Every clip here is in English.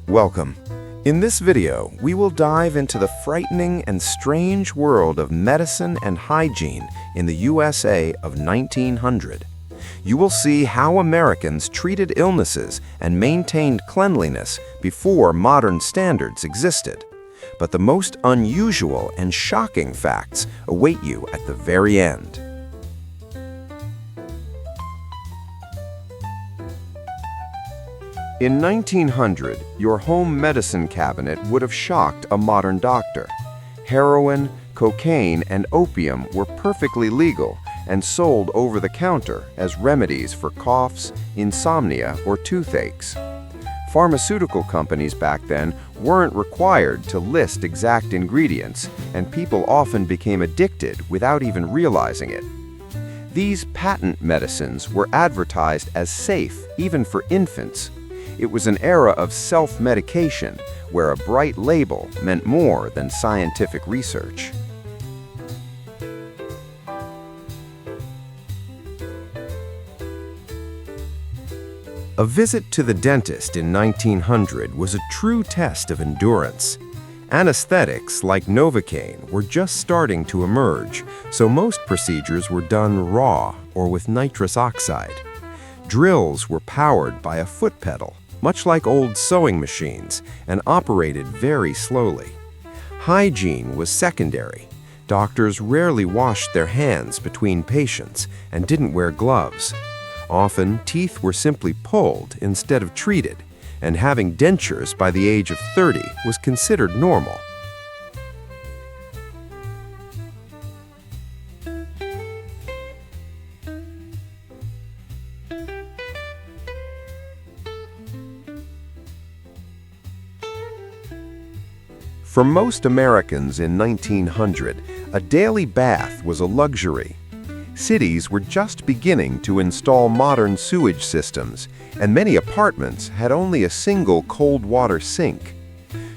Welcome. In this video, we will dive into the frightening and strange world of medicine and hygiene in the USA of 1900. You will see how Americans treated illnesses and maintained cleanliness before modern standards existed. But the most unusual and shocking facts await you at the very end. In 1900, your home medicine cabinet would have shocked a modern doctor. Heroin, cocaine, and opium were perfectly legal and sold over the counter as remedies for coughs, insomnia, or toothaches. Pharmaceutical companies back then weren't required to list exact ingredients, and people often became addicted without even realizing it. These patent medicines were advertised as safe even for infants. It was an era of self-medication, where a bright label meant more than scientific research. A visit to the dentist in 1900 was a true test of endurance. Anesthetics like Novocaine were just starting to emerge, so most procedures were done raw or with nitrous oxide. Drills were powered by a foot pedal, much like old sewing machines, and operated very slowly. Hygiene was secondary. Doctors rarely washed their hands between patients and didn't wear gloves. Often, teeth were simply pulled instead of treated, and having dentures by the age of 30 was considered normal. For most Americans in 1900, a daily bath was a luxury. Cities were just beginning to install modern sewage systems, and many apartments had only a single cold water sink.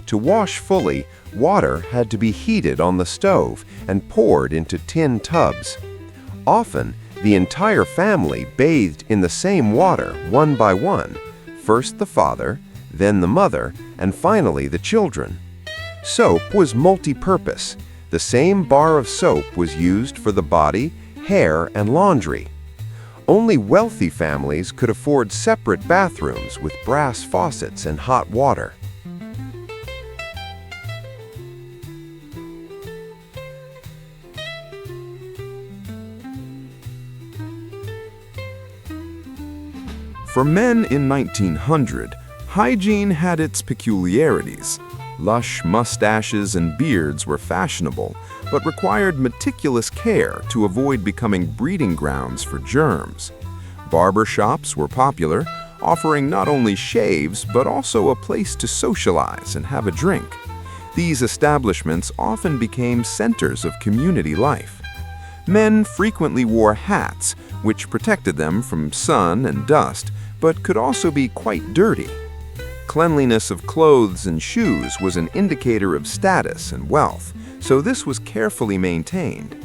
To wash fully, water had to be heated on the stove and poured into tin tubs. Often, the entire family bathed in the same water one by one, first the father, then the mother, and finally the children. Soap was multi-purpose. The same bar of soap was used for the body, hair, and laundry. Only wealthy families could afford separate bathrooms with brass faucets and hot water. For men in 1900, hygiene had its peculiarities. Lush mustaches and beards were fashionable, but required meticulous care to avoid becoming breeding grounds for germs. Barber shops were popular, offering not only shaves but also a place to socialize and have a drink. These establishments often became centers of community life. Men frequently wore hats, which protected them from sun and dust, but could also be quite dirty. Cleanliness of clothes and shoes was an indicator of status and wealth, so this was carefully maintained.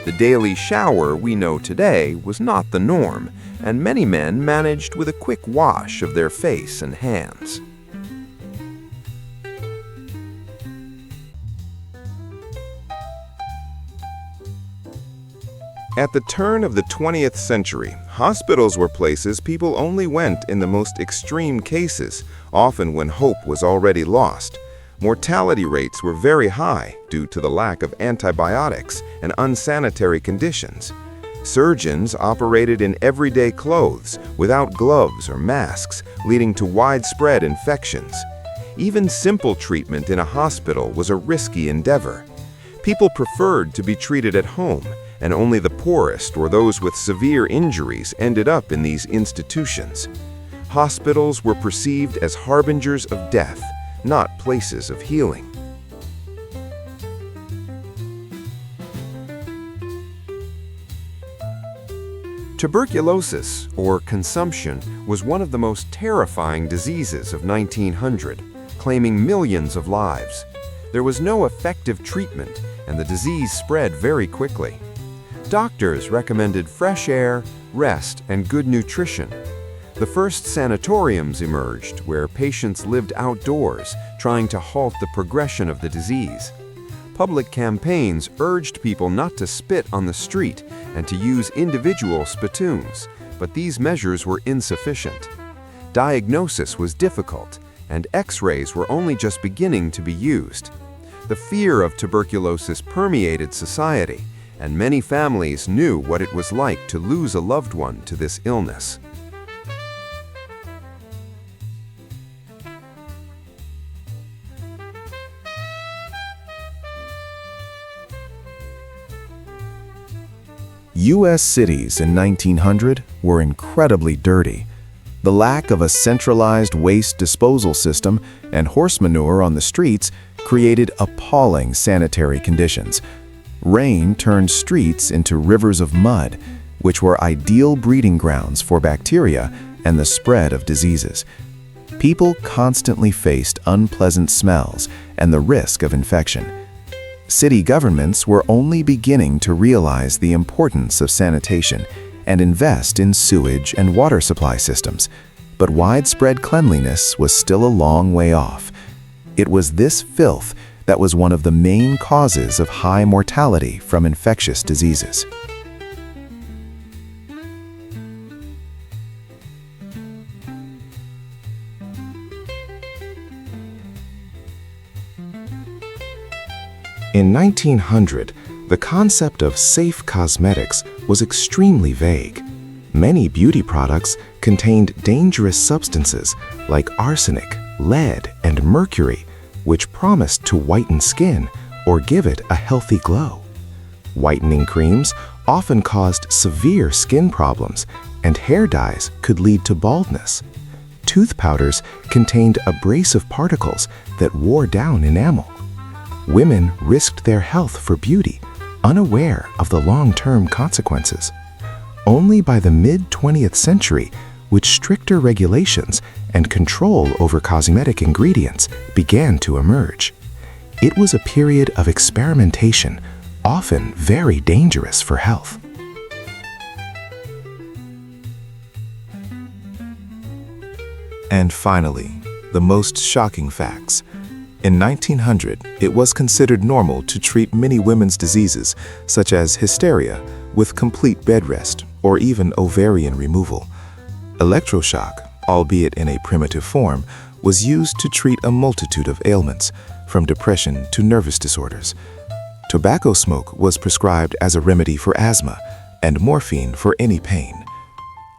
The daily shower we know today was not the norm, and many men managed with a quick wash of their face and hands. At the turn of the 20th century, hospitals were places people only went in the most extreme cases, often when hope was already lost. Mortality rates were very high due to the lack of antibiotics and unsanitary conditions. Surgeons operated in everyday clothes, without gloves or masks, leading to widespread infections. Even simple treatment in a hospital was a risky endeavor. People preferred to be treated at home, and only the poorest or those with severe injuries ended up in these institutions. Hospitals were perceived as harbingers of death, not places of healing. Tuberculosis, or consumption, was one of the most terrifying diseases of 1900, claiming millions of lives. There was no effective treatment, and the disease spread very quickly. Doctors recommended fresh air, rest, and good nutrition. The first sanatoriums emerged, where patients lived outdoors, trying to halt the progression of the disease. Public campaigns urged people not to spit on the street and to use individual spittoons, but these measures were insufficient. Diagnosis was difficult, and X-rays were only just beginning to be used. The fear of tuberculosis permeated society, and many families knew what it was like to lose a loved one to this illness. U.S. cities in 1900 were incredibly dirty. The lack of a centralized waste disposal system and horse manure on the streets created appalling sanitary conditions. Rain turned streets into rivers of mud, which were ideal breeding grounds for bacteria and the spread of diseases. People constantly faced unpleasant smells and the risk of infection. City governments were only beginning to realize the importance of sanitation and invest in sewage and water supply systems, but widespread cleanliness was still a long way off. It was this filth that was one of the main causes of high mortality from infectious diseases. In 1900, the concept of safe cosmetics was extremely vague. Many beauty products contained dangerous substances like arsenic, lead, and mercury, which promised to whiten skin or give it a healthy glow. Whitening creams often caused severe skin problems, and hair dyes could lead to baldness. Tooth powders contained abrasive particles that wore down enamel. Women risked their health for beauty, unaware of the long-term consequences. Only by the mid-20th century would stricter regulations and control over cosmetic ingredients began to emerge. It was a period of experimentation, often very dangerous for health. And finally, the most shocking facts. In 1900, it was considered normal to treat many women's diseases, such as hysteria, with complete bed rest or even ovarian removal. Electroshock, albeit in a primitive form, was used to treat a multitude of ailments, from depression to nervous disorders. Tobacco smoke was prescribed as a remedy for asthma, and morphine for any pain.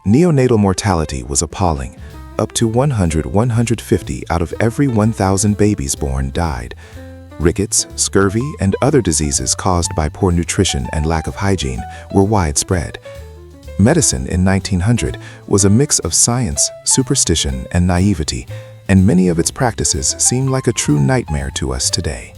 Neonatal mortality was appalling. Up to 150 out of every 1,000 babies born died. Rickets, scurvy, and other diseases caused by poor nutrition and lack of hygiene were widespread. Medicine in 1900 was a mix of science, superstition, and naivety, and many of its practices seem like a true nightmare to us today.